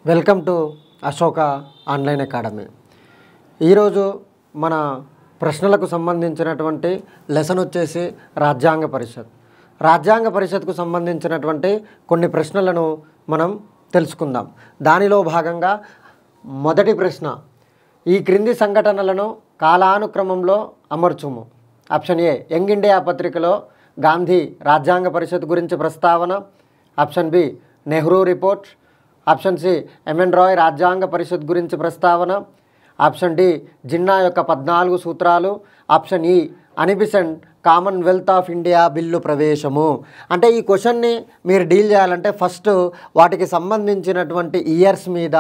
Welcome to Ashoka online academy. ఈరోజు మన ప్రశ్నలకు సంబంధించినటువంటి లెసన్ వచ్చేసి రాజ్యాంగ పరిషత్. రాజ్యాంగ పరిషత్కు సంబంధించినటువంటి కొన్ని ప్రశ్నలను మనం తెలుసుకుందాం. దానిలో భాగంగా మొదటి ప్రశ్న, ఈ క్రింది సంఘటనలను కాలానుక్రమంలో అమర్చుము. ఆప్షన్ ఏ, యంగ్ ఇండియా పత్రికలో గాంధీ రాజ్యాంగ పరిషత్ గురించి ప్రస్తావన. Option B, Nehru report. Option C, M N Roy రాజ్యాంగ పరిషత్ గురించి ప్రస్తావన. ఆప్షన్ డి, జిన్నా యొక్క 14 సూత్రాలు. Option E, Annie Besant Commonwealth of India bill ప్రవేశము. అంటే ఈ క్వశ్చన్ని మీరు డీల్ చేయాలంటే ఫస్ట్ వాటికి సంబంధించినటువంటి ఇయర్స్ మీద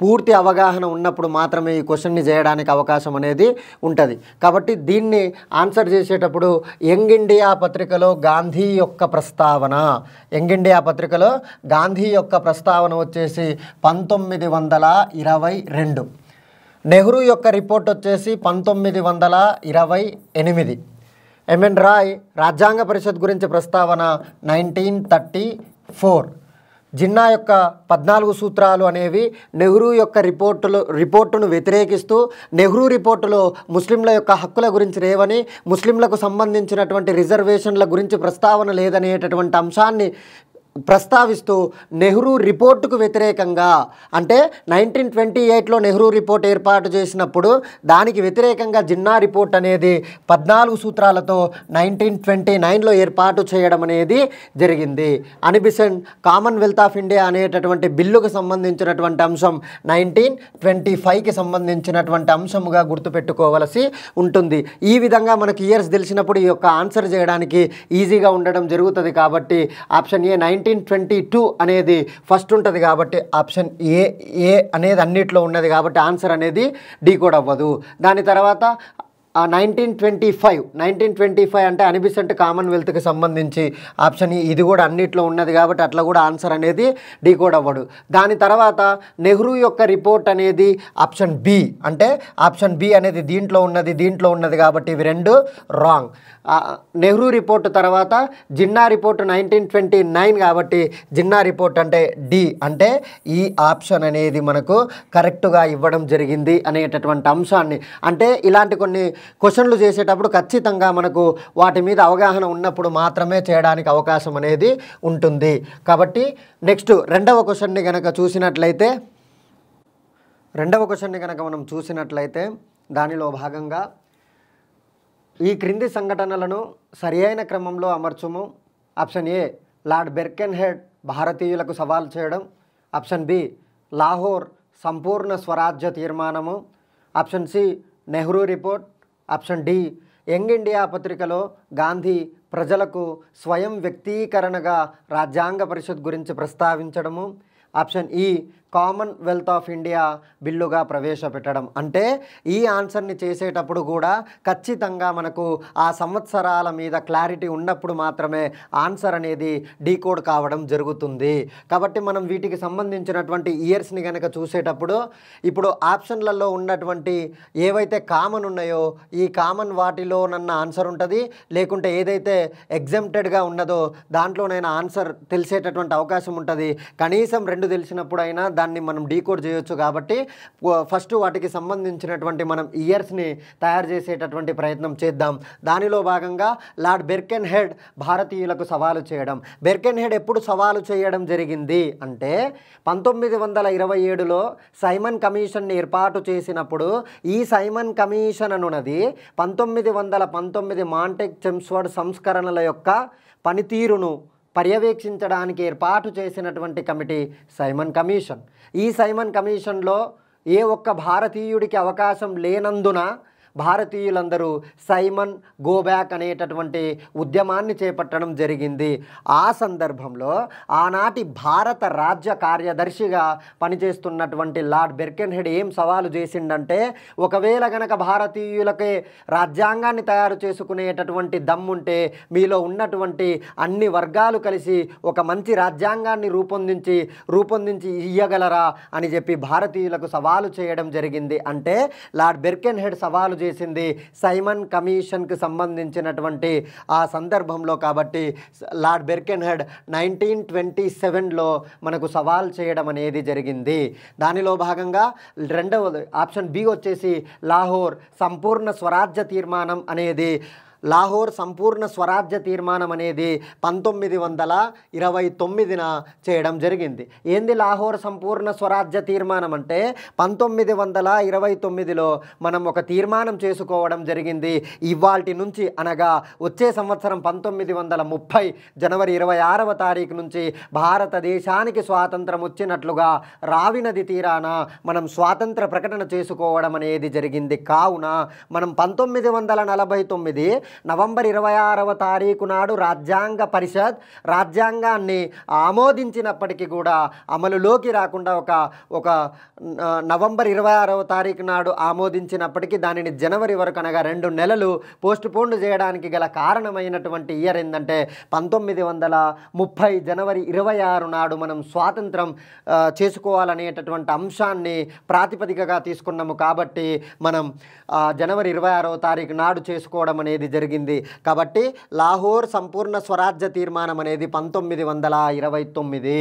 పూర్తి అవగాహన ఉన్నప్పుడు మాత్రమే ఈ క్వశ్చన్ని చేయడానికి అవకాశం అనేది ఉంటుంది. కాబట్టి దీన్ని ఆన్సర్ చేసేటప్పుడు యంగ్ ఇండియా పత్రికలో గాంధీ యొక్క ప్రస్తావన, యంగ్ ఇండియా పత్రికలో గాంధీ యొక్క ప్రస్తావన వచ్చేసి 1922. నెహ్రూ యొక్క రిపోర్ట్ వచ్చేసి 1928. ఎంఎన్ రాయ్ రాజ్యాంగ పరిషత్ గురించి ప్రస్తావన 1934. జిన్నా యొక్క 14 సూత్రాలు అనేవి నెహ్రూ యొక్క రిపోర్టును వ్యతిరేకిస్తూ, నెహ్రూ రిపోర్టులో ముస్లింల యొక్క హక్కుల గురించి లేవని, ముస్లింలకు సంబంధించినటువంటి రిజర్వేషన్ల గురించి ప్రస్తావన లేదనేటటువంటి అంశాన్ని ప్రస్తావిస్తూ నెహ్రూ రిపోర్టుకు వ్యతిరేకంగా, అంటే 1928లో నెహ్రూ రిపోర్ట్ ఏర్పాటు చేసినప్పుడు దానికి వ్యతిరేకంగా జిన్నా రిపోర్ట్ అనేది 14 సూత్రాలతో 1929లో ఏర్పాటు చేయడం అనేది జరిగింది. అనిబిసెంట్ కామన్వెల్త్ ఆఫ్ ఇండియా అనేటటువంటి బిల్లుకు సంబంధించినటువంటి అంశం 1925కి సంబంధించినటువంటి అంశముగా గుర్తుపెట్టుకోవలసి ఉంటుంది. ఈ విధంగా మనకి ఇయర్స్ తెలిసినప్పుడు ఈ యొక్క ఆన్సర్ చేయడానికి ఈజీగా ఉండడం జరుగుతుంది. కాబట్టి ఆప్షన్ ఏ 1922 అనేది ఫస్ట్ ఉంటుంది. కాబట్టి ఆప్షన్ ఏ అనేది అన్నిట్లో ఉన్నది కాబట్టి ఆన్సర్ అనేది డీకోడ్ అవ్వదు. దాని తర్వాత 1925 అంటే అనిబిసెంట్ కామన్వెల్త్కి సంబంధించి ఆప్షన్ ఇది కూడా అన్నిట్లో ఉన్నది కాబట్టి అట్లా కూడా ఆన్సర్ అనేది డీకోడ్ అవ్వడు. దాని తర్వాత నెహ్రూ యొక్క రిపోర్ట్ అనేది ఆప్షన్ బి, అంటే ఆప్షన్ బి అనేది దీంట్లో ఉన్నది కాబట్టి ఇవి రెండు రాంగ్. నెహ్రూ రిపోర్ట్ తర్వాత జిన్నా రిపోర్ట్ 1929 కాబట్టి జిన్నా రిపోర్ట్ అంటే డి, అంటే ఈ ఆప్షన్ అనేది మనకు కరెక్ట్గా ఇవ్వడం జరిగింది అనేటటువంటి అంశాన్ని, అంటే ఇలాంటి కొన్ని క్వశ్చన్లు చేసేటప్పుడు ఖచ్చితంగా మనకు వాటి మీద అవగాహన ఉన్నప్పుడు మాత్రమే చేయడానికి అవకాశం అనేది ఉంటుంది. కాబట్టి నెక్స్ట్ రెండవ క్వశ్చన్ని కనుక మనం చూసినట్లయితే దానిలో భాగంగా ఈ క్రింది సంఘటనలను సరి అయిన క్రమంలో అమర్చుము. ఆప్షన్ ఏ, లార్డ్ బెర్కెన్హెడ్ భారతీయులకు సవాల్ చేయడం. ఆప్షన్ బి, లాహోర్ సంపూర్ణ స్వరాజ్య తీర్మానము. Option C, Nehru report. Option D, Young India పత్రికలో గాంధీ ప్రజలకు స్వయం వ్యక్తీకరణగా రాజ్యాంగ పరిషత్ గురించి ప్రస్తావించడము. Option E, Commonwealth of India బిల్లుగా ప్రవేశపెట్టడం. అంటే ఈ ఆన్సర్ని చేసేటప్పుడు కూడా ఖచ్చితంగా మనకు ఆ సంవత్సరాల మీద క్లారిటీ ఉన్నప్పుడు మాత్రమే ఆన్సర్ అనేది డీకోడ్ కావడం జరుగుతుంది. కాబట్టి మనం వీటికి సంబంధించినటువంటి ఇయర్స్ని కనుక చూసేటప్పుడు ఇప్పుడు ఆప్షన్లలో ఉన్నటువంటి ఏవైతే కామన్ ఉన్నాయో ఈ కామన్ వాటిలోనన్న ఆన్సర్ ఉంటుంది, లేకుంటే ఏదైతే ఎగ్జెంప్టెడ్గా ఉన్నదో దాంట్లోనైనా ఆన్సర్ తెలిసేటటువంటి అవకాశం ఉంటుంది. కనీసం 2 తెలిసినప్పుడైనా దాన్ని మనం డీకోడ్ చేయొచ్చు. కాబట్టి ఫస్ట్ వాటికి సంబంధించినటువంటి మనం ఇయర్స్ని తయారు చేసేటటువంటి ప్రయత్నం చేద్దాం. దానిలో భాగంగా లార్డ్ బెర్కెన్హెడ్ భారతీయులకు సవాలు చేయడం. బెర్కెన్హెడ్ ఎప్పుడు సవాలు చేయడం జరిగింది అంటే 1927లో సైమన్ కమిషన్ని ఏర్పాటు చేసినప్పుడు ఈ సైమన్ కమిషన్ అనున్నది 1919 మాంటెక్ చెమ్స్ఫర్డ్ సంస్కరణల యొక్క పనితీరును పర్యవేక్షించడానికి ఏర్పాటు చేసినటువంటి కమిటీ సైమన్ కమిషన్. ఈ సైమన్ కమిషన్లో ఏ ఒక్క భారతీయుడికి అవకాశం లేనందున భారతీయులందరూ సైమన్ గోబ్యాక్ అనేటటువంటి ఉద్యమాన్ని చేపట్టడం జరిగింది. ఆ సందర్భంలో ఆనాటి భారత రాజ్య కార్యదర్శిగా పనిచేస్తున్నటువంటి లార్డ్ బెర్కెన్హెడ్ ఏం సవాలు చేసిండంటే, ఒకవేళ గనక భారతీయులకే రాజ్యాంగాన్ని తయారు చేసుకునేటటువంటి దమ్ముంటే మీలో ఉన్నటువంటి అన్ని వర్గాలు కలిసి ఒక మంచి రాజ్యాంగాన్ని రూపొందించి ఇయ్యగలరా అని చెప్పి భారతీయులకు సవాలు చేయడం జరిగింది. అంటే లార్డ్ బెర్కెన్హెడ్ సవాలు చేసింది సైమన్ కమిషన్కి సంబంధించినటువంటి ఆ సందర్భంలో. కాబట్టి లార్డ్ బెర్కెన్హెడ్ 1927లో మనకు సవాల్ చేయడం అనేది జరిగింది. దానిలో భాగంగా రెండవది ఆప్షన్ బి వచ్చేసి లాహోర్ సంపూర్ణ స్వరాజ్య తీర్మానం అనేది, లాహోర్ సంపూర్ణ స్వరాజ్య తీర్మానం అనేది 1929న చేయడం జరిగింది. ఏంది లాహోర్ సంపూర్ణ స్వరాజ్య తీర్మానం అంటే 1929లో మనం ఒక తీర్మానం చేసుకోవడం జరిగింది. ఇవాల్టి నుంచి అనగా వచ్చే సంవత్సరం 1930 జనవరి 26వ తారీఖు నుంచి భారతదేశానికి స్వాతంత్రం వచ్చినట్లుగా రావి నది తీరాన మనం స్వాతంత్ర ప్రకటన చేసుకోవడం అనేది జరిగింది. కావున మనం 1949 నవంబర్ 26వ తారీఖు నాడు రాజ్యాంగ పరిషత్ రాజ్యాంగాన్ని ఆమోదించినప్పటికీ కూడా అమలులోకి రాకుండా ఒక నవంబర్ 26వ తారీఖు నాడు ఆమోదించినప్పటికీ దానిని జనవరి వరకు అనగా 2 నెలలు పోస్ట్ పోన్ చేయడానికి గల కారణమైనటువంటి ఇయర్ ఏంటంటే 1930 జనవరి 26 నాడు మనం స్వాతంత్రం చేసుకోవాలనేటటువంటి అంశాన్ని ప్రాతిపదికగా తీసుకున్నాము. కాబట్టి మనం జనవరి 26వ తారీఖు నాడు చేసుకోవడం అనేది జరిగింది. కాబట్టి లాహోర్ సంపూర్ణ స్వరాజ్య తీర్మానం అనేది 1929.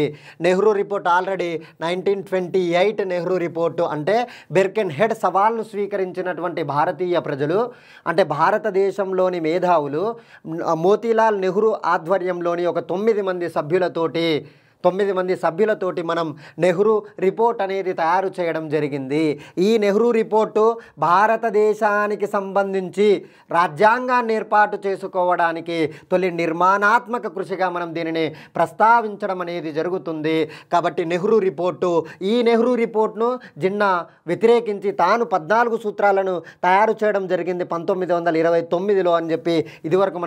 Nehru report already 1928 Nehru report అంటే బెర్కెన్హెడ్ సవాల్ను స్వీకరించినటువంటి భారతీయ ప్రజలు అంటే భారతదేశంలోని మేధావులు మోతీలాల్ నెహ్రూ ఆధ్వర్యంలోని ఒక 9 మంది సభ్యులతోటి మనం నెహ్రూ రిపోర్ట్ అనేది తయారు చేయడం జరిగింది. ఈ నెహ్రూ రిపోర్టు భారతదేశానికి సంబంధించి రాజ్యాంగాన్ని ఏర్పాటు చేసుకోవడానికి తొలి నిర్మాణాత్మక కృషిగా మనం దీనిని ప్రస్తావించడం అనేది జరుగుతుంది. కాబట్టి ఈ నెహ్రూ రిపోర్ట్ను జిన్నా వ్యతిరేకించి తాను 14 సూత్రాలను తయారు చేయడం జరిగింది 1929లో అని చెప్పి ఇదివరకు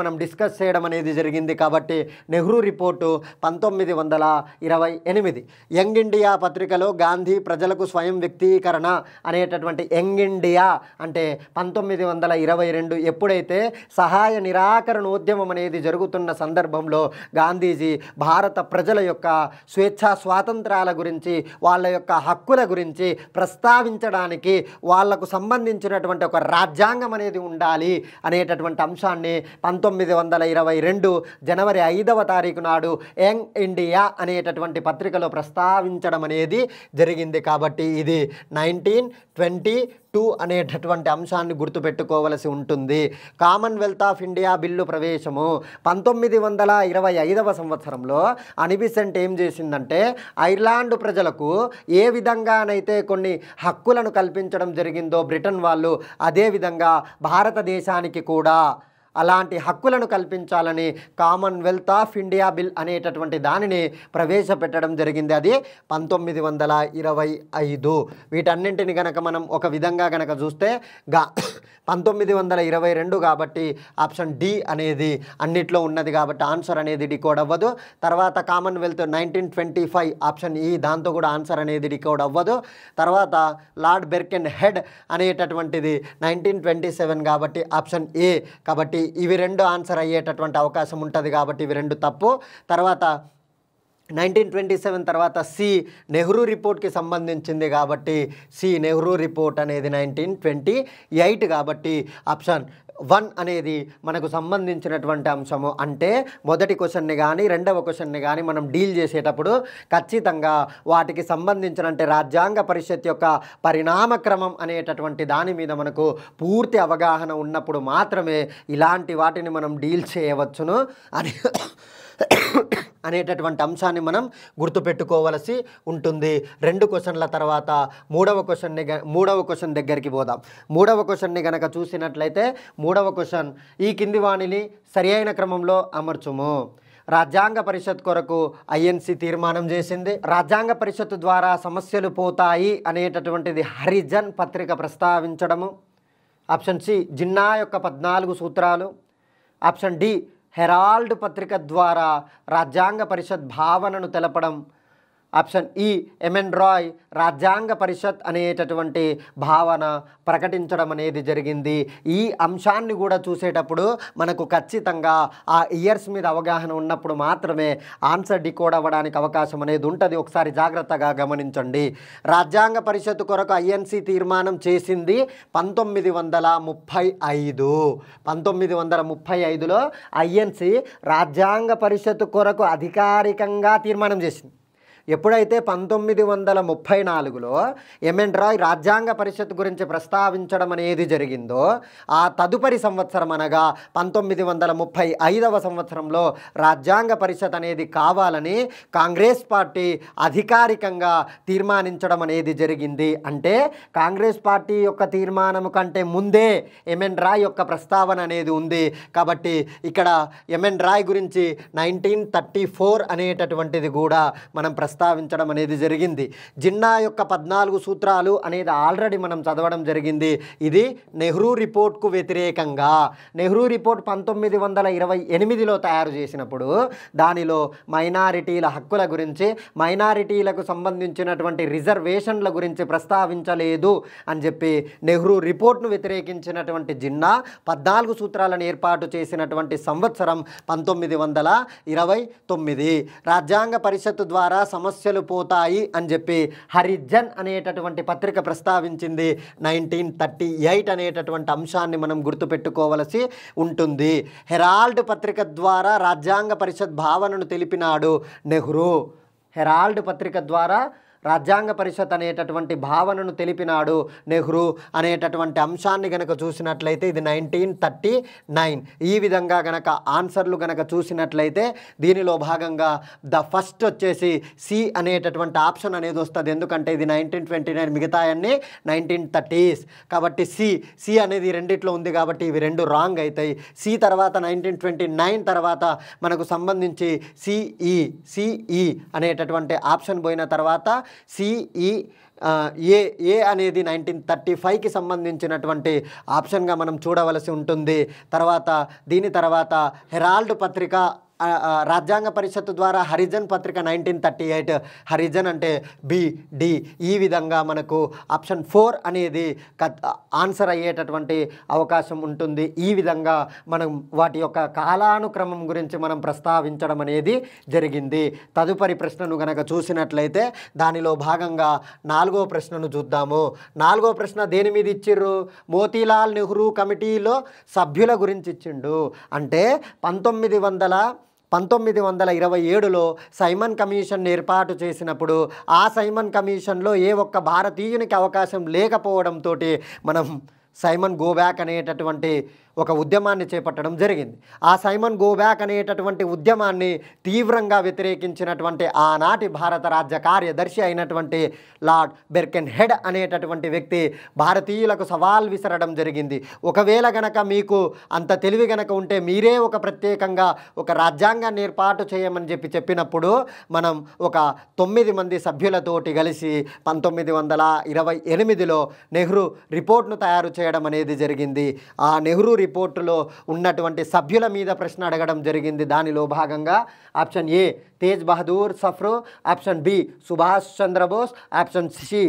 మనం డిస్కస్ చేయడం అనేది జరిగింది. కాబట్టి నెహ్రూ రిపోర్టు 1928. యంగ్ ఇండియా పత్రికలో గాంధీ ప్రజలకు స్వయం వ్యక్తీకరణ అనేటటువంటి యంగ్ ఇండియా అంటే 1922 ఎప్పుడైతే సహాయ నిరాకరణోద్యమం అనేది జరుగుతున్న సందర్భంలో గాంధీజీ భారత ప్రజల యొక్క స్వేచ్ఛా స్వాతంత్రాల గురించి వాళ్ళ యొక్క హక్కుల గురించి ప్రస్తావించడానికి వాళ్లకు సంబంధించినటువంటి ఒక రాజ్యాంగం అనేది ఉండాలి అనేటటువంటి అంశాన్ని 1922 జనవరి 5వ తారీఖు నాడు యంగ్ ఇండియా అనేటటువంటి పత్రికలో ప్రస్తావించడం అనేది జరిగింది. కాబట్టి ఇది 1922 అనేటటువంటి అంశాన్ని గుర్తుపెట్టుకోవలసి ఉంటుంది. కామన్వెల్త్ ఆఫ్ ఇండియా బిల్లు ప్రవేశము 1925వ సంవత్సరంలో అనిబిసెంట్ ఏం చేసిందంటే ఐర్లాండ్ ప్రజలకు ఏ విధంగానైతే కొన్ని హక్కులను కల్పించడం జరిగిందో బ్రిటన్ వాళ్ళు అదేవిధంగా భారతదేశానికి కూడా అలాంటి హక్కులను కల్పించాలని కామన్వెల్త్ ఆఫ్ ఇండియా బిల్ అనేటటువంటి దానిని ప్రవేశపెట్టడం జరిగింది. అది 1925. వీటన్నింటిని గనక మనం ఒక విధంగా గనక చూస్తే 1922 కాబట్టి ఆప్షన్ డి అనేది అన్నిట్లో ఉన్నది కాబట్టి ఆన్సర్ అనేది డికోడ్ అవ్వదు. తర్వాత కామన్వెల్త్ 1925 ఆప్షన్ ఈ దాంతో కూడా ఆన్సర్ అనేది డికోడ్ అవ్వదు. తర్వాత లార్డ్ బెర్కెన్హెడ్ అనేటటువంటిది 1927 కాబట్టి ఆప్షన్ ఏ. కాబట్టి ఇవి 2 ఆన్సర్ అయ్యేటటువంటి అవకాశం ఉంటుంది కాబట్టి ఇవి 2 తప్పు. తర్వాత 1927 తర్వాత సి నెహ్రూ రిపోర్ట్కి సంబంధించింది కాబట్టి సి నెహ్రూ రిపోర్ట్ అనేది 1928 కాబట్టి ఆప్షన్ 1 అనేది మనకు సంబంధించినటువంటి అంశము. అంటే మొదటి క్వశ్చన్ని కానీ రెండవ క్వశ్చన్ని కానీ మనం డీల్ చేసేటప్పుడు ఖచ్చితంగా వాటికి సంబంధించిన అంటే రాజ్యాంగ పరిషత్ యొక్క పరిణామక్రమం అనేటటువంటి దాని మీద మనకు పూర్తి అవగాహన ఉన్నప్పుడు మాత్రమే ఇలాంటి వాటిని మనం డీల్ చేయవచ్చును అనేటటువంటి అంశాన్ని మనం గుర్తుపెట్టుకోవలసి ఉంటుంది. 2 క్వశ్చన్ల తర్వాత మూడవ క్వశ్చన్ దగ్గరికి పోదాం. మూడవ క్వశ్చన్ని గనక చూసినట్లయితే మూడవ క్వశ్చన్ ఈ కింది వాణిని సరి అయిన క్రమంలో అమర్చుము. రాజ్యాంగ పరిషత్ కొరకు ఐఎన్సి తీర్మానం చేసింది. రాజ్యాంగ పరిషత్ ద్వారా సమస్యలు పోతాయి అనేటటువంటిది హరిజన్ పత్రిక ప్రస్తావించడము. ఆప్షన్ సి జిన్నా యొక్క 14 సూత్రాలు. ఆప్షన్ డి హెరాల్డ్ పత్రిక ద్వారా రాజ్యాంగ పరిషత్ భావనను తెలపడం. ఆప్షన్ ఈ ఎంఎన్ రాయ్ రాజ్యాంగ పరిషత్ అనేటటువంటి భావన ప్రకటించడం అనేది జరిగింది. ఈ అంశాన్ని కూడా చూసేటప్పుడు మనకు ఖచ్చితంగా ఆ ఇయర్స్ మీద అవగాహన ఉన్నప్పుడు మాత్రమే ఆన్సర్ డికోడ్ అవ్వడానికి అవకాశం అనేది ఉంటుంది. ఒకసారి జాగ్రత్తగా గమనించండి. రాజ్యాంగ పరిషత్ కొరకు ఐఎన్సి తీర్మానం చేసింది 1935. 1935లో ఐఎన్సి రాజ్యాంగ పరిషత్ కొరకు అధికారికంగా తీర్మానం చేసింది. ఎప్పుడైతే 1934లో ఎంఎన్ రాయ్ రాజ్యాంగ పరిషత్ గురించి ప్రస్తావించడం అనేది జరిగిందో ఆ తదుపరి సంవత్సరం అనగా 1935వ సంవత్సరంలో రాజ్యాంగ పరిషత్ అనేది కావాలని కాంగ్రెస్ పార్టీ అధికారికంగా తీర్మానించడం అనేది జరిగింది. అంటే కాంగ్రెస్ పార్టీ యొక్క తీర్మానం కంటే ముందే ఎంఎన్ రాయ్ యొక్క ప్రస్తావన అనేది ఉంది. కాబట్టి ఇక్కడ ఎంఎన్ రాయ్ గురించి 1934 అనేటటువంటిది కూడా మనం ప్రస్తావించడం అనేది జరిగింది. జిన్నా యొక్క 14 సూత్రాలు అనేది ఆల్రెడీ మనం చదవడం జరిగింది. ఇది నెహ్రూ రిపోర్ట్కు వ్యతిరేకంగా నెహ్రూ రిపోర్ట్ 1928లో తయారు చేసినప్పుడు దానిలో మైనారిటీల హక్కుల గురించి మైనారిటీలకు సంబంధించినటువంటి రిజర్వేషన్ల గురించి ప్రస్తావించలేదు అని చెప్పి నెహ్రూ రిపోర్ట్ను వ్యతిరేకించినటువంటి జిన్నా 14 సూత్రాలను ఏర్పాటు చేసినటువంటి సంవత్సరం 1929. రాజ్యాంగ పరిషత్తు ద్వారా సమస్యలు పోతాయి అని చెప్పి హరిజన్ అనేటటువంటి పత్రిక ప్రస్తావించింది 1938 అనేటటువంటి అంశాన్ని మనం గుర్తుపెట్టుకోవలసి ఉంటుంది. హెరాల్డ్ పత్రిక ద్వారా రాజ్యాంగ పరిషత్ భావనను తెలిపినాడు నెహ్రూ. హెరాల్డ్ పత్రిక ద్వారా రాజ్యాంగ పరిషత్ అనేటటువంటి భావనను తెలిపినాడు నెహ్రూ అనేటటువంటి అంశాన్ని గనక చూసినట్లయితే ఇది 1939. ఈ విధంగా గనక ఆన్సర్లు గనక చూసినట్లయితే దీనిలో భాగంగా ద ఫస్ట్ వచ్చేసి సి అనేటటువంటి ఆప్షన్ అనేది వస్తుంది. ఎందుకంటే ఇది 1929, మిగతా అన్నీ 1930s. కాబట్టి సి అనేది రెండిట్లో ఉంది కాబట్టి ఇవి రెండు రాంగ్ అవుతాయి. సి తర్వాత 1929 తర్వాత మనకు సంబంధించి సిఈ అనేటటువంటి ఆప్షన్ పోయిన తర్వాత సిఈ ఏ అనేది 1935కి సంబంధించినటువంటి ఆప్షన్గా మనం చూడవలసి ఉంటుంది. తర్వాత దీని తర్వాత హెరాల్డ్ పత్రిక రాజ్యాంగ పరిషత్తు ద్వారా హరిజన్ పత్రిక 1938. హరిజన్ అంటే డి. ఈ విధంగా మనకు ఆప్షన్ 4 అనేది ఆన్సర్ అయ్యేటటువంటి అవకాశం ఉంటుంది. ఈ విధంగా మనం వాటి యొక్క కాలానుక్రమం గురించి మనం ప్రస్తావించడం అనేది జరిగింది. తదుపరి ప్రశ్నను గనక చూసినట్లయితే దానిలో భాగంగా 4వ ప్రశ్నను చూద్దాము. 4వ ప్రశ్న దేని మీద ఇచ్చిర్రు? మోతీలాల్ నెహ్రూ కమిటీలో సభ్యుల గురించి ఇచ్చిండు. అంటే 1927లో సైమన్ కమిషన్ ఏర్పాటు చేసినప్పుడు ఆ సైమన్ కమిషన్లో ఏ ఒక్క భారతీయునికి అవకాశం లేకపోవడంతో మనం సైమన్ గో బ్యాక్ అనేటటువంటి ఒక ఉద్యమాన్ని చేపట్టడం జరిగింది. ఆ సైమన్ గో బ్యాక్ అనేటటువంటి ఉద్యమాన్ని తీవ్రంగా వ్యతిరేకించినటువంటి ఆనాటి భారత రాజ్య కార్యదర్శి అయినటువంటి లార్డ్ బెర్కెన్ హెడ్ అనేటటువంటి వ్యక్తి భారతీయులకు సవాల్ విసరడం జరిగింది. ఒకవేళ గనక మీకు అంత తెలివి గనక ఉంటే మీరే ఒక ప్రత్యేకంగా ఒక రాజ్యాంగాన్ని ఏర్పాటు చేయమని చెప్పినప్పుడు మనం ఒక 9 మంది సభ్యులతోటి కలిసి 1928లో నెహ్రూ రిపోర్ట్ను తయారు చేయడం అనేది జరిగింది. ఆ నెహ్రూ రిపోర్టులో ఉన్నటువంటి సభ్యుల మీద ప్రశ్న అడగడం జరిగింది. దానిలో భాగంగా option A Tej Bahadur Sapru, option B Subhash Chandrabose, option C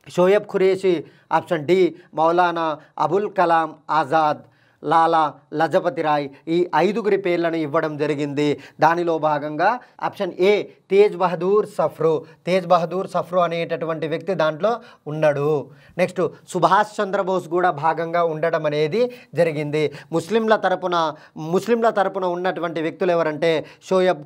Shoaib Qureshi, option D Maulana Abul Kalam Azad, Lala Lajpat Rai. ఈ 5గురి పేర్లను ఇవ్వడం జరిగింది. దానిలో భాగంగా ఆప్షన్ ఏ తేజ్ బహదూర్ సఫ్రో అనేటటువంటి వ్యక్తి దాంట్లో ఉన్నాడు. నెక్స్ట్ సుభాష్ చంద్రబోస్ కూడా భాగంగా ఉండడం అనేది జరిగింది. ముస్లింల తరపున ఉన్నటువంటి వ్యక్తులు ఎవరంటే షోయబ్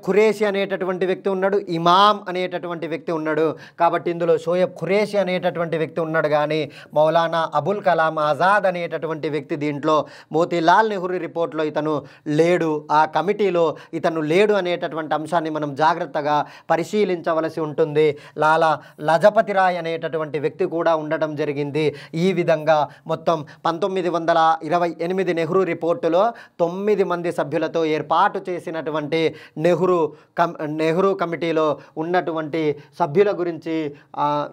ఖురేషి అనేటటువంటి వ్యక్తి ఉన్నాడు, ఇమాం అనేటటువంటి వ్యక్తి ఉన్నాడు. కాబట్టి ఇందులో షోయబ్ ఖురేషి అనేటటువంటి వ్యక్తి ఉన్నాడు కానీ మౌలానా అబుల్ కలాం ఆజాద్ అనేటటువంటి వ్యక్తి దీంట్లో మోతీలాల్ నెహ్రూ రిపోర్ట్లో ఇతను లేడు, ఆ కమిటీలో ఇతను లేడు అనేటటువంటి అంశాన్ని మనం జాగ్రత్తగా పరిశీలించవలసి ఉంటుంది. లాలా లజపతి రాయ్ అనేటటువంటి వ్యక్తి కూడా ఉండడం జరిగింది. ఈ విధంగా మొత్తం 1928 నెహ్రూ రిపోర్టులో 9 మంది సభ్యులతో ఏర్పాటు చేసినటువంటి నెహ్రూ కమిటీలో ఉన్నటువంటి సభ్యుల గురించి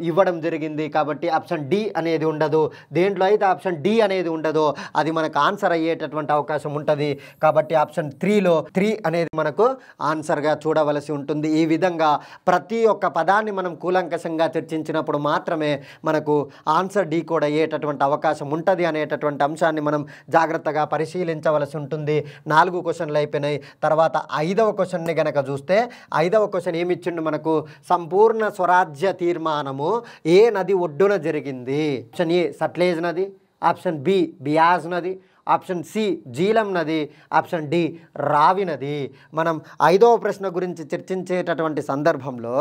ఇవ్వడం జరిగింది. కాబట్టి ఆప్షన్ డి అనేది ఉండదు. దేంట్లో అయితే ఆప్షన్ డి అనేది ఉండదో అది మనకు ఆన్సర్ అయ్యేటటువంటి అవకాశం ఉంటుంది. కాబట్టి ఆప్షన్ 3లో 3 అనేది మనకు ఆన్సర్గా చూడవలసి ఉంటుంది. ఈ విధంగా ప్రతి ఒక్క పదాన్ని మనం కూలంకషంగా చర్చించినప్పుడు మాత్రమే మనకు ఆన్సర్ డి కూడా అయ్యేటటువంటి అవకాశం ఉంటుంది అనేటటువంటి అంశాన్ని మనం జాగ్రత్తగా పరిశీలించవలసి ఉంటుంది. 4 క్వశ్చన్లు అయిపోయినాయి. తర్వాత 5వ క్వశ్చన్ని గనక చూస్తే 5వ క్వశ్చన్ ఏమిచ్చిండు మనకు, సంపూర్ణ స్వరాజ్య తీర్మానము ఏ నది ఒడ్డున జరిగింది? ఆప్షన్ ఏ సట్లేజ్ నది, ఆప్షన్ బి బియాజ్ నది, ఆప్షన్ సి జీలం నది, ఆప్షన్ డి రావి నది. మనం 5వ ప్రశ్న గురించి చర్చించేటటువంటి సందర్భంలో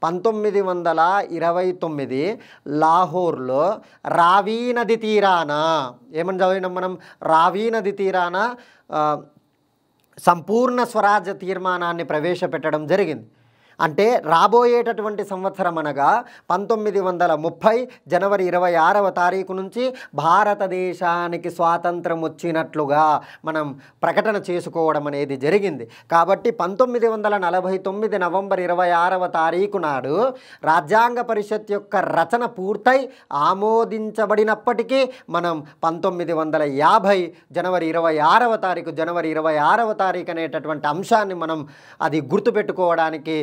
1929 లాహోర్లో రావి నది తీరాన ఏమని చదివినాం మనం? రావి నది తీరాన సంపూర్ణ స్వరాజ్య తీర్మానాన్ని ప్రవేశపెట్టడం జరిగింది. అంటే రాబోయేటటువంటి సంవత్సరం అనగా 1930 జనవరి 26వ తారీఖు నుంచి భారతదేశానికి స్వాతంత్రం వచ్చినట్లుగా మనం ప్రకటన చేసుకోవడం అనేది జరిగింది. కాబట్టి 1949 నవంబర్ 26వ తారీఖు నాడు రాజ్యాంగ పరిషత్ యొక్క రచన పూర్తయి ఆమోదించబడినప్పటికీ మనం 1950 జనవరి 26వ తారీఖు అనేటటువంటి అంశాన్ని మనం అది గుర్తుపెట్టుకోవడానికి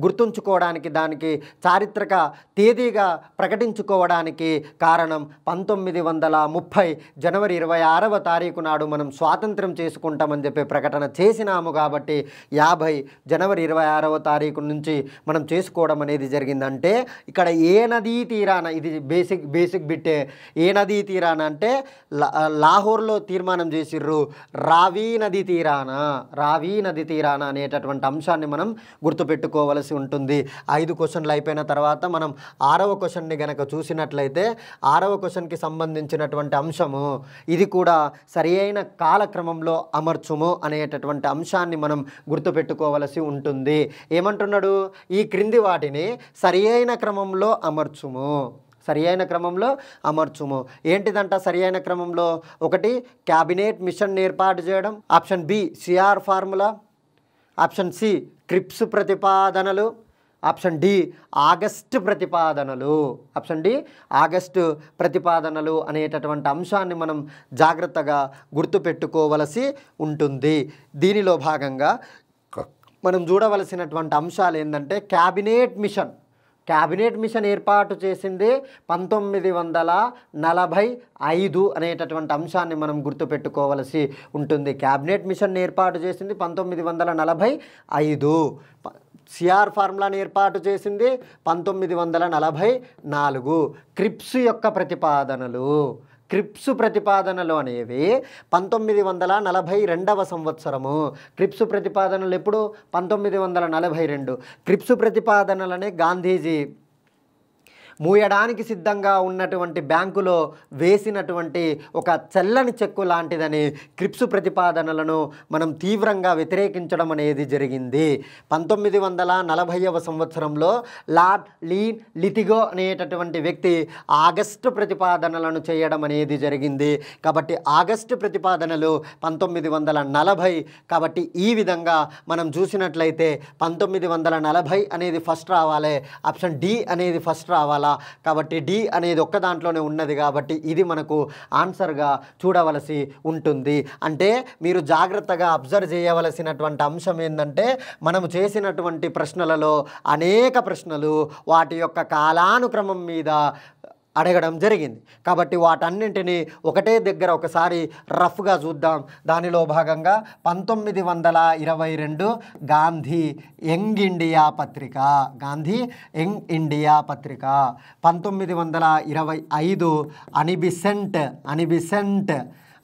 గుర్తుంచుకోవడానికి దానికి చారిత్రక తేదీగా ప్రకటించుకోవడానికి కారణం 1930 జనవరి 26వ తారీఖు నాడు మనం స్వాతంత్రం చేసుకుంటామని చెప్పి ప్రకటన చేసినాము. కాబట్టి 50 జనవరి 26వ తారీఖు నుంచి మనం చేసుకోవడం అనేది జరిగిందంటే ఇక్కడ ఏ నదీ తీరాన, ఇది బేసిక్ బిట్టే, ఏ నదీ తీరాన అంటే లాహోర్లో తీర్మానం చేసిర్రు రావి నది తీరాన అనేటటువంటి అంశాన్ని మనం గుర్తుపెట్టుకోవలసి ఉంటుంది. 5 క్వశ్చన్లు అయిపోయిన తర్వాత మనం 6వ క్వశ్చన్ని గనక చూసినట్లయితే 6వ క్వశ్చన్కి సంబంధించినటువంటి అంశము ఇది కూడా సరి అయిన కాలక్రమంలో అమర్చుము అనేటటువంటి అంశాన్ని మనం గుర్తుపెట్టుకోవలసి ఉంటుంది. ఏమంటున్నాడు? ఈ క్రింది వాటిని సరి అయిన క్రమంలో అమర్చుము. ఏంటిదంట సరి అయిన క్రమంలో? 1 క్యాబినెట్ మిషన్ ఏర్పాటు చేయడం, option B C R formula, option C Cripps ప్రతిపాదనలు, ఆప్షన్ డి ఆగస్టు ప్రతిపాదనలు అనేటటువంటి అంశాన్ని మనం జాగ్రత్తగా గుర్తుపెట్టుకోవలసి ఉంటుంది. దీనిలో భాగంగా మనం చూడవలసినటువంటి అంశాలు ఏంటంటే క్యాబినెట్ మిషన్ ఏర్పాటు చేసింది 1945 అనేటటువంటి అంశాన్ని మనం గుర్తుపెట్టుకోవలసి ఉంటుంది. క్యాబినెట్ మిషన్ ఏర్పాటు చేసింది 1945. సిఆర్ ఫార్ములాని ఏర్పాటు చేసింది 1944. క్రిప్స్ ప్రతిపాదనలు అనేవి 1942వ సంవత్సరము. క్రిప్స్ ప్రతిపాదనలు ఎప్పుడు? 1942. క్రిప్స్ ప్రతిపాదనలనే గాంధీజీ మూయడానికి సిద్ధంగా ఉన్నటువంటి బ్యాంకులో వేసినటువంటి ఒక చెల్లని చెక్కు లాంటిదని క్రిప్స్ ప్రతిపాదనలను మనం తీవ్రంగా వ్యతిరేకించడం అనేది జరిగింది. 1940వ సంవత్సరంలో లార్డ్ లీన్ లితిగో అనేటటువంటి వ్యక్తి ఆగస్టు ప్రతిపాదనలను చేయడం అనేది జరిగింది. కాబట్టి ఆగస్టు ప్రతిపాదనలు 1940. కాబట్టి ఈ విధంగా మనం చూసినట్లయితే 1940 అనేది ఫస్ట్ రావాలి, ఆప్షన్ డి అనేది ఫస్ట్ రావాలి. కాబట్టి డి అనేది ఒక్క దాంట్లోనే ఉన్నది కాబట్టి ఇది మనకు ఆన్సర్గా చూడవలసి ఉంటుంది. అంటే మీరు జాగ్రత్తగా అబ్జర్వ్ చేయవలసినటువంటి అంశం ఏంటంటే మనము చేసినటువంటి ప్రశ్నలలో అనేక ప్రశ్నలు వాటి యొక్క కాలానుక్రమం మీద అడగడం జరిగింది. కాబట్టి వాటన్నింటినీ ఒకటే దగ్గర ఒకసారి రఫ్గా చూద్దాం. దానిలో భాగంగా 1922 గాంధీ యంగ్ ఇండియా పత్రిక, 1925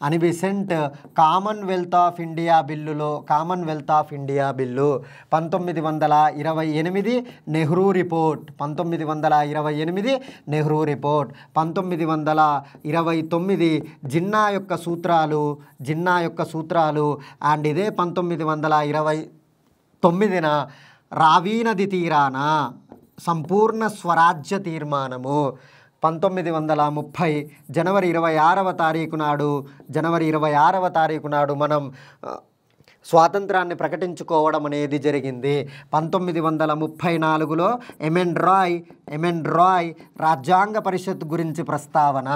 Annie Besant Commonwealth of India bill, 1928 Nehru report, 1929 Jinnah యొక్క సూత్రాలు అండ్ ఇదే 1929న రావి నది తీరాన సంపూర్ణ స్వరాజ్య తీర్మానము, 1930 జనవరి 26వ తారీఖు నాడు మనం స్వాతంత్రాన్ని ప్రకటించుకోవడం అనేది జరిగింది. 1934లో ఎమెన్ రాయ్ రాజ్యాంగ పరిషత్ గురించి ప్రస్తావన.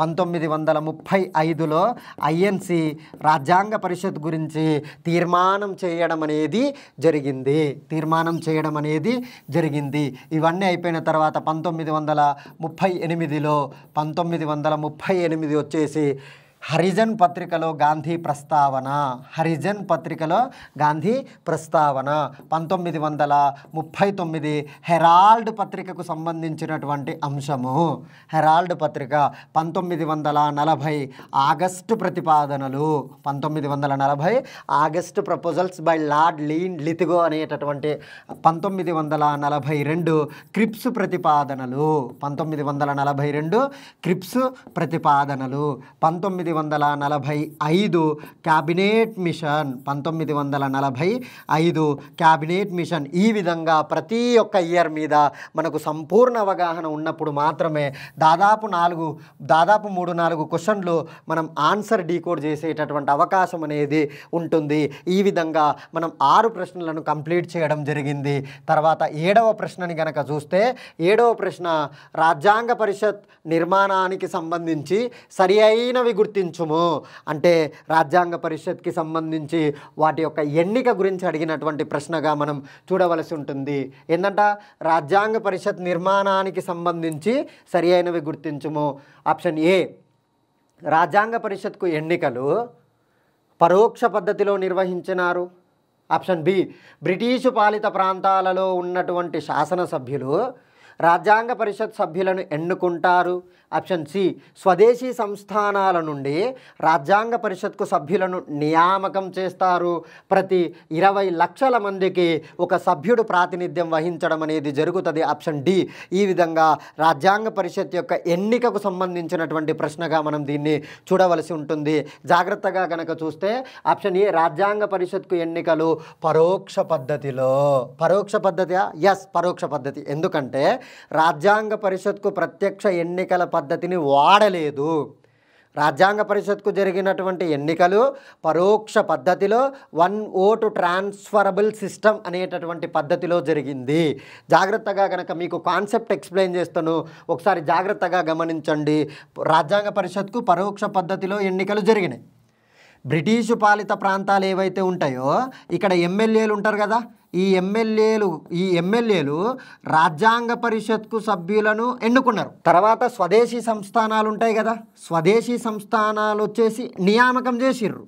1935లో ఐఎన్సి రాజ్యాంగ పరిషత్ గురించి తీర్మానం చేయడం అనేది జరిగింది. ఇవన్నీ అయిపోయిన తర్వాత 1938 వచ్చేసి హరిజన్ పత్రికలో గాంధీ ప్రస్తావన. 1939 హెరాల్డ్ పత్రికకు సంబంధించినటువంటి అంశము. హెరాల్డ్ పత్రిక 1940 ఆగస్టు ప్రతిపాదనలు. 1940 ఆగస్టు ప్రపోజల్స్ బై లార్డ్ లిథిగో అనేటటువంటి 1942 క్రిప్స్ ప్రతిపాదనలు. 1942 క్రిప్స్ ప్రతిపాదనలు. 1945 క్యాబినెట్ మిషన్. 1945 cabinet machine. ఈ విధంగా ప్రతి ఒక్క ఇయర్ మీద మనకు సంపూర్ణ అవగాహన ఉన్నప్పుడు మాత్రమే దాదాపు 3-4 క్వశ్చన్లు మనం ఆన్సర్ డీకోడ్ చేసేటటువంటి అవకాశం అనేది ఉంటుంది. ఈ విధంగా మనం 6 ప్రశ్నలను కంప్లీట్ చేయడం జరిగింది. తర్వాత 7వ ప్రశ్నని గనక చూస్తే 7వ ప్రశ్న రాజ్యాంగ పరిషత్ నిర్మాణానికి సంబంధించి సరి అయినవి గుర్తించుము అంటే రాజ్యాంగ పరిషత్కి సంబంధించి వాటి యొక్క ఎన్నిక గురించి అడిగినటువంటి ప్రశ్నగా మనం చూడవలసి ఉంటుంది. ఏంటంట రాజ్యాంగ పరిషత్ నిర్మాణానికి సంబంధించి సరి అయినవి గుర్తించుము. ఆప్షన్ ఏ రాజ్యాంగ పరిషత్కు ఎన్నికలు పరోక్ష పద్ధతిలో నిర్వహించినారు. ఆప్షన్ బి బ్రిటిషు పాలిత ప్రాంతాలలో ఉన్నటువంటి శాసనసభ్యులు రాజ్యాంగ పరిషత్ సభ్యులను ఎన్నుకుంటారు. ఆప్షన్ సి స్వదేశీ సంస్థానాల నుండి రాజ్యాంగ పరిషత్కు సభ్యులను నియామకం చేస్తారు. ప్రతి 20 లక్షల మందికి ఒక సభ్యుడు ప్రాతినిధ్యం వహించడం అనేది జరుగుతుంది. Option D. ఈ విధంగా రాజ్యాంగ పరిషత్ యొక్క ఎన్నికకు సంబంధించినటువంటి ప్రశ్నగా మనం దీన్ని చూడవలసి ఉంటుంది. జాగ్రత్తగా కనుక చూస్తే ఆప్షన్ ఏ రాజ్యాంగ పరిషత్కు ఎన్నికలు పరోక్ష పద్ధతిలో. పరోక్ష పద్ధతి పరోక్ష పద్ధతి. ఎందుకంటే రాజ్యాంగ పరిషత్కు ప్రత్యక్ష ఎన్నికల పద్ధతిని వాడలేదు. రాజ్యాంగ పరిషత్కు జరిగినటువంటి ఎన్నికలు పరోక్ష పద్ధతిలో 1 ఓటు ట్రాన్స్ఫరబుల్ సిస్టమ్ అనేటటువంటి పద్ధతిలో జరిగింది. జాగ్రత్తగా కనుక మీకు కాన్సెప్ట్ ఎక్స్ప్లెయిన్ చేస్తాను, ఒకసారి జాగ్రత్తగా గమనించండి. రాజ్యాంగ పరిషత్కు పరోక్ష పద్ధతిలో ఎన్నికలు జరిగినాయి. బ్రిటిషు పాలిత ప్రాంతాలు ఏవైతే ఉంటాయో ఇక్కడ ఎమ్మెల్యేలు ఉంటారు కదా, ఈ ఎమ్మెల్యేలు రాజ్యాంగ పరిషత్కు సభ్యులను ఎన్నుకున్నారు. తర్వాత స్వదేశీ సంస్థానాలు ఉంటాయి కదా, స్వదేశీ సంస్థానాలు వచ్చేసి నియామకం చేసిర్రు.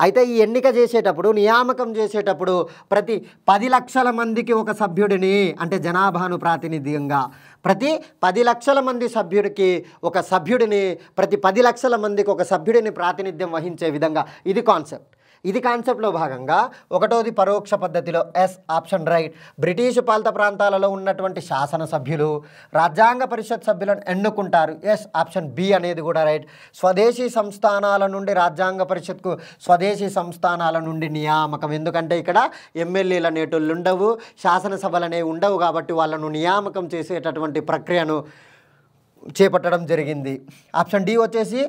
అయితే ఈ ఎన్నిక చేసేటప్పుడు నియామకం చేసేటప్పుడు ప్రతి 10 లక్షల మందికి ఒక సభ్యుడిని అంటే జనాభాను ప్రాతినిధ్యంగా ప్రతి 10 లక్షల మంది సభ్యుడికి ఒక సభ్యుడిని ప్రతి 10 లక్షల మందికి ఒక సభ్యుడిని ప్రాతినిధ్యం వహించే విధంగా ఇది కాన్సెప్ట్. ఇది కాన్సెప్ట్లో భాగంగా ఒకటోది పరోక్ష పద్ధతిలో ఎస్ ఆప్షన్ రైట్. బ్రిటిష్ పాలిత ప్రాంతాలలో ఉన్నటువంటి శాసనసభ్యులు రాజ్యాంగ పరిషత్ సభ్యులను ఎన్నుకుంటారు. ఎస్ ఆప్షన్ బి అనేది కూడా రైట్. స్వదేశీ సంస్థానాల నుండి రాజ్యాంగ పరిషత్కు స్వదేశీ సంస్థానాల నుండి నియామకం. ఎందుకంటే ఇక్కడ ఎమ్మెల్యేలు అనేటోళ్ళు ఉండవు, శాసనసభలు అనేవి ఉండవు కాబట్టి వాళ్ళను నియామకం చేసేటటువంటి ప్రక్రియను చేపట్టడం జరిగింది. ఆప్షన్ డి వచ్చేసి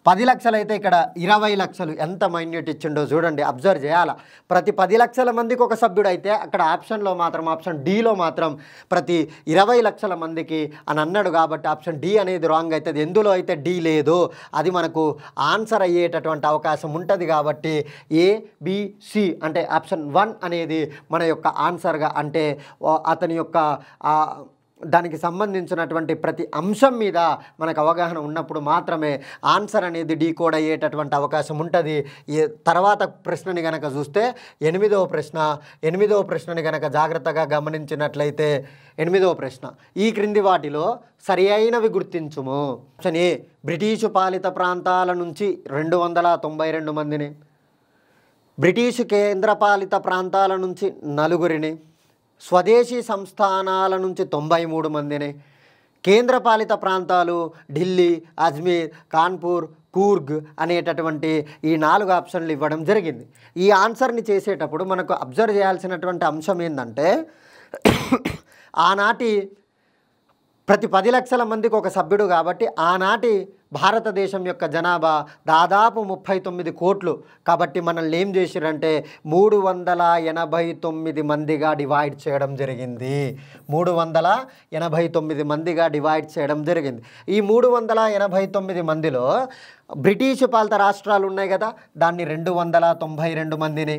10 లక్షలు అయితే ఇక్కడ 20 లక్షలు. ఎంత మైన్యూట్ ఇచ్చిండో చూడండి, అబ్జర్వ్ చేయాలా. ప్రతి 10 లక్షల మందికి ఒక సభ్యుడు అయితే అక్కడ ఆప్షన్లో మాత్రం ఆప్షన్ డిలో మాత్రం ప్రతి 20 లక్షల మందికి అని అన్నాడు కాబట్టి ఆప్షన్ డి అనేది రాంగ్ అవుతుంది. ఎందులో అయితే డి లేదో అది మనకు ఆన్సర్ అయ్యేటటువంటి అవకాశం ఉంటుంది కాబట్టి ఏబిసి అంటే ఆప్షన్ 1 అనేది మన యొక్క ఆన్సర్గా అంటే అతని యొక్క దానికి సంబంధించినటువంటి ప్రతి అంశం మీద మనకు అవగాహన ఉన్నప్పుడు మాత్రమే ఆన్సర్ అనేది డీకోడ్ అయ్యేటటువంటి అవకాశం ఉంటుంది. తర్వాత ప్రశ్నని కనుక చూస్తే 8వ ప్రశ్నని కనుక జాగ్రత్తగా గమనించినట్లయితే 8వ ప్రశ్న ఈ క్రింది వాటిలో సరి అయినవి గుర్తించుము. ఆప్షన్ ఏ బ్రిటిషు పాలిత ప్రాంతాల నుంచి 292 మందిని, బ్రిటిషు కేంద్రపాలిత ప్రాంతాల నుంచి 4, స్వదేశీ సంస్థానాల నుంచి 93 మందిని, కేంద్రపాలిత ప్రాంతాలు ఢిల్లీ, అజ్మీర్, కాన్పూర్, కూర్గ్ అనేటటువంటి ఈ 4 ఆప్షన్లు ఇవ్వడం జరిగింది. ఈ ఆన్సర్ని చేసేటప్పుడు మనకు అబ్జర్వ్ చేయాల్సినటువంటి అంశం ఏంటంటే ఆనాటి ప్రతి 10 లక్షల మందికి ఒక సభ్యుడు కాబట్టి ఆనాటి భారతదేశం యొక్క జనాభా దాదాపు 39 కోట్లు. కాబట్టి మనల్ని ఏం చేసిరంటే 389 మందిగా డివైడ్ చేయడం జరిగింది. 389 మందిగా డివైడ్ చేయడం జరిగింది. ఈ 389 మందిలో బ్రిటిష్ పాలిత రాష్ట్రాలు ఉన్నాయి కదా, దాన్ని 292 మందిని,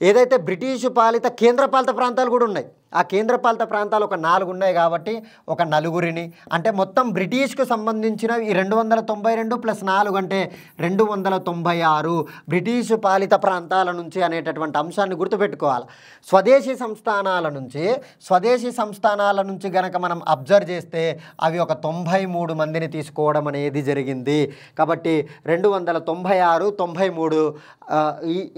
ఏదైతే బ్రిటిష్ పాలిత కేంద్రపాలిత ప్రాంతాలు కూడా ఉన్నాయి, ఆ కేంద్రపాలిత ప్రాంతాలు ఒక 4 ఉన్నాయి కాబట్టి ఒక నలుగురిని, అంటే మొత్తం బ్రిటిష్కు సంబంధించిన ఈ 292 + 4 అంటే 296 బ్రిటిష్ పాలిత ప్రాంతాల నుంచి అనేటటువంటి అంశాన్ని గుర్తుపెట్టుకోవాలి. స్వదేశీ సంస్థానాల నుంచి గనక మనం అబ్జర్వ్ చేస్తే అవి ఒక 93 మందిని తీసుకోవడం అనేది జరిగింది. కాబట్టి 296, 93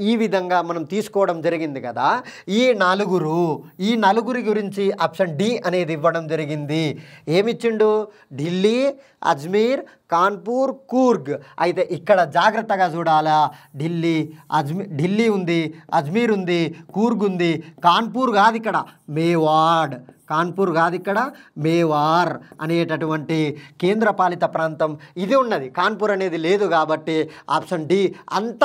ఈ విధంగా మనం తీసుకోవడం జరిగింది కదా. ఈ నలుగురి గురించి ఆప్షన్ డి అనేది ఇవ్వడం జరిగింది. ఏమిచ్చిండు? ఢిల్లీ, అజ్మీర్, కాన్పూర్, కూర్గ్. అయితే ఇక్కడ జాగ్రత్తగా చూడాలా. ఢిల్లీ ఉంది, అజ్మీర్ ఉంది, కూర్గ్ ఉంది. కాన్పూర్ కాదు ఇక్కడ, మేవాడ్. కాన్పూర్ కాదు ఇక్కడ, మేవార్ అనేటటువంటి కేంద్రపాలిత ప్రాంతం ఇది ఉన్నది. కాన్పూర్ అనేది లేదు కాబట్టి ఆప్షన్ డి అంత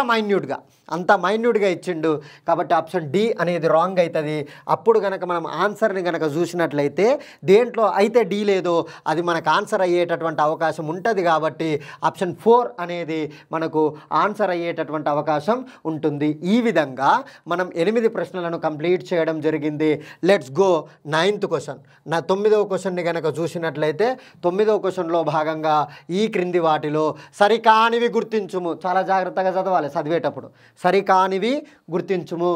మైన్యూట్గా ఇచ్చిండు. కాబట్టి ఆప్షన్ డి అనేది రాంగ్ అవుతుంది. అప్పుడు కనుక మనం ఆన్సర్ని కనుక చూసినట్లయితే దేంట్లో అయితే డి లేదో అది మనకు ఆన్సర్ అయ్యేటటువంటి అవకాశం ఉంటుంది. కాబట్టి ఆప్షన్ 4 అనేది మనకు ఆన్సర్ అయ్యేటటువంటి అవకాశం ఉంటుంది. ఈ విధంగా మనం 8 ప్రశ్నలను కంప్లీట్ చేయడం జరిగింది. Let's go 9th question. 9వ క్వశ్చన్ని కనుక చూసినట్లయితే 9వ క్వశ్చన్లో భాగంగా ఈ క్రింది వాటిలో సరికానివి గుర్తించుము. చాలా జాగ్రత్తగా చదవాలి చదివేటప్పుడు. సరికానివి గుర్తించుము.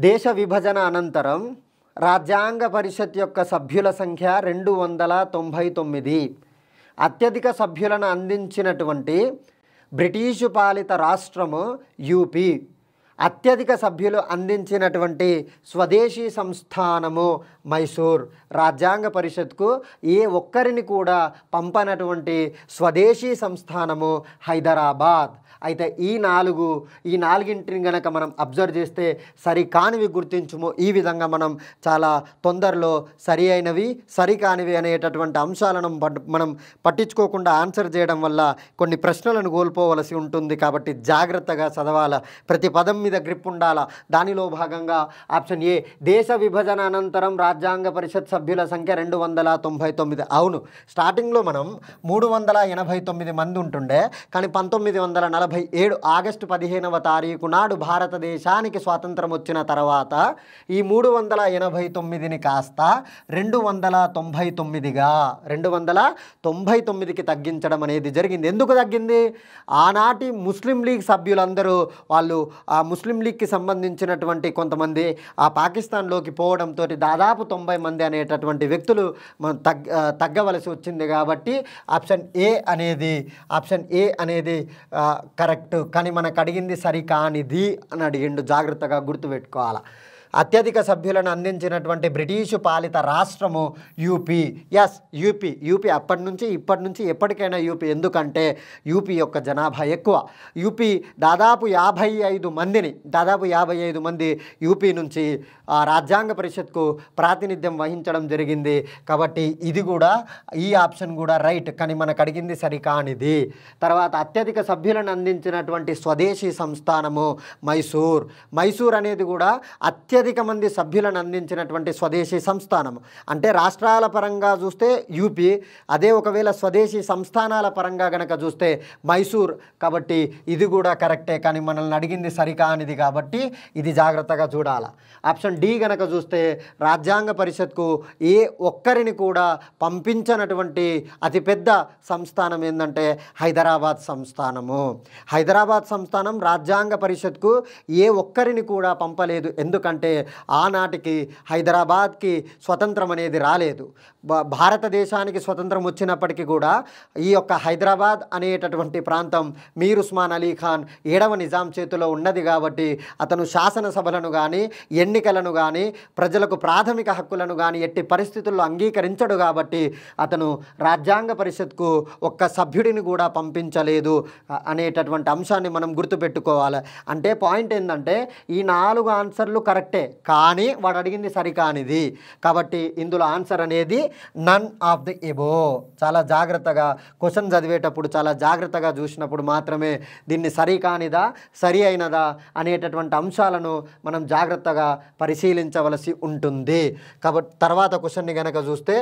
దేశ విభజన అనంతరం రాజ్యాంగ పరిషత్ యొక్క సభ్యుల సంఖ్య 299. అత్యధిక సభ్యులను అందించినటువంటి బ్రిటిషు పాలిత రాష్ట్రము యూపీ. అత్యధిక సభ్యులు అందించినటువంటి స్వదేశీ సంస్థానము మైసూర్. రాజ్యాంగ పరిషత్కు ఏ ఒక్కరిని కూడా పంపనటువంటి స్వదేశీ సంస్థానము హైదరాబాద్. అయితే ఈ నాలుగింటిని గనక మనం అబ్జర్వ్ చేస్తే సరికానివి గుర్తించుము. ఈ విధంగా మనం చాలా తొందరలో సరి అయినవి సరికానివి అనేటటువంటి అంశాలను మనం పట్టించుకోకుండా ఆన్సర్ చేయడం వల్ల కొన్ని ప్రశ్నలను కోల్పోవలసి ఉంటుంది. కాబట్టి జాగ్రత్తగా చదవాలా, ప్రతి పదం మీద గ్రిప్ ఉండాలా. దానిలో భాగంగా ఆప్షన్ ఏ దేశ విభజన అనంతరం రాజ్యాంగ పరిషత్ సభ్యుల సంఖ్య 299. అవును, స్టార్టింగ్లో మనం 389 మంది ఉంటుండే, కానీ 1947 ఆగస్టు 15వ తారీఖు నాడు భారతదేశానికి స్వాతంత్రం వచ్చిన తర్వాత ఈ 389ని కాస్త 299కి తగ్గించడం అనేది జరిగింది. ఎందుకు తగ్గింది? ఆనాటి ముస్లిం లీగ్ సభ్యులందరూ వాళ్ళు ఆ ముస్లిం లీగ్కి సంబంధించినటువంటి కొంతమంది ఆ పాకిస్తాన్లోకి పోవడంతో దాదాపు 90 మంది అనేటటువంటి వ్యక్తులు తగ్గవలసి వచ్చింది. కాబట్టి ఆప్షన్ ఏ అనేది కరెక్ట్. కానీ మనకు అడిగింది సరికానిది అని అడిగిండు. జాగ్రత్తగా గుర్తుపెట్టుకోవాలి. అత్యధిక సభ్యులను అందించినటువంటి బ్రిటిషు పాలిత రాష్ట్రము యూపీ. ఎస్, యూపీ అప్పటి నుంచి ఇప్పటి నుంచి ఎప్పటికైనా యూపీ. ఎందుకంటే యూపీ యొక్క జనాభా ఎక్కువ. యూపీ దాదాపు 55 మంది యూపీ నుంచి రాజ్యాంగ పరిషత్కు ప్రాతినిధ్యం వహించడం జరిగింది. కాబట్టి ఇది కూడా, ఈ ఆప్షన్ కూడా రైట్. కానీ మనకు అడిగింది సరికానిది. తర్వాత అత్యధిక సభ్యులను అందించినటువంటి స్వదేశీ సంస్థానము మైసూర్ అనేది కూడా అత్యధిక మంది సభ్యులను అందించినటువంటి స్వదేశీ సంస్థానము. అంటే రాష్ట్రాల పరంగా చూస్తే యూపీ, అదే ఒకవేళ స్వదేశీ సంస్థానాల పరంగా గనక చూస్తే మైసూర్. కాబట్టి ఇది కూడా కరెక్టే. కానీ మనల్ని అడిగింది సరికానిది కాబట్టి ఇది జాగ్రత్తగా చూడాలి. ఆప్షన్ డి గనక చూస్తే రాజ్యాంగ పరిషత్కు ఏ ఒక్కరిని కూడా పంపించనటువంటి అతిపెద్ద సంస్థానం ఏంటంటే హైదరాబాద్ సంస్థానం రాజ్యాంగ పరిషత్కు ఏ ఒక్కరిని కూడా పంపలేదు. ఎందుకంటే ఆనాటికి హైదరాబాద్కి స్వతంత్రం అనేది రాలేదు. భారతదేశానికి స్వతంత్రం వచ్చినప్పటికీ కూడా ఈ యొక్క హైదరాబాద్ అనేటటువంటి ప్రాంతం మీర్ ఉస్మాన్ అలీ ఖాన్ 7వ నిజాం చేతిలో ఉన్నది. కాబట్టి అతను శాసనసభలను కానీ ఎన్నికలను కానీ ప్రజలకు ప్రాథమిక హక్కులను కానీ ఎట్టి పరిస్థితుల్లో అంగీకరించడు. కాబట్టి అతను రాజ్యాంగ పరిషత్కు ఒక్క సభ్యుడిని కూడా పంపించలేదు అనేటటువంటి అంశాన్ని మనం గుర్తుపెట్టుకోవాలి. అంటే పాయింట్ ఏంటంటే ఈ 4 ఆన్సర్లు కరెక్టే కరెక్టే, కానీ వాడు అడిగింది సరికానిది. కాబట్టి ఇందులో ఆన్సర్ అనేది నన్ ఆఫ్ ది ఎబో. చాలా జాగ్రత్తగా క్వశ్చన్ చదివేటప్పుడు చాలా జాగ్రత్తగా చూసినప్పుడు మాత్రమే దీన్ని సరికానిదా సరి అయినదా అనేటటువంటి అంశాలను మనం జాగ్రత్తగా పరిశీలించవలసి ఉంటుంది. కాబట్టి తర్వాత క్వశ్చన్ని కనుక చూస్తే